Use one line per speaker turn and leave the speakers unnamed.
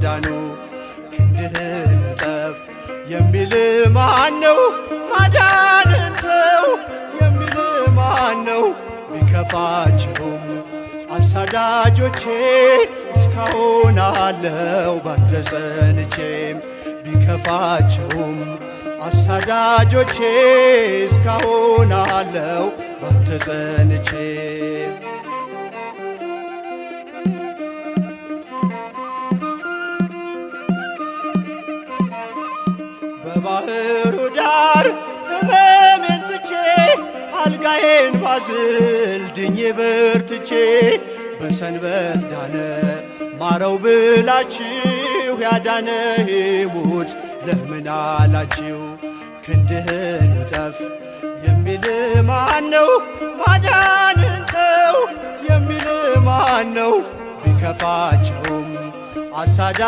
ዳኑ ክንድህን እጠፍ የሚል ማነው? ማዳንን ተው የሚል ማነው? ቢከፋቸውም አሳዳጆቼ እስካሁን አለው ባንተ ጸንቼም ቢከፋቸውም አሳዳጆቼ እስካሁን አለው ባንተ ጸንቼ በባህሩ ዳር ሕመሜን ትቼ አልጋዬን ባዝል ድኜ በርትቼ በሰንበት ዳነ ማረው ብላችሁ ያዳነ ይሙት ለምን አላችሁ? ክንድህን እጠፍ የሚል ማነው? ማዳንን ተው የሚል ማነው? ቢከፋቸውም አሳዳ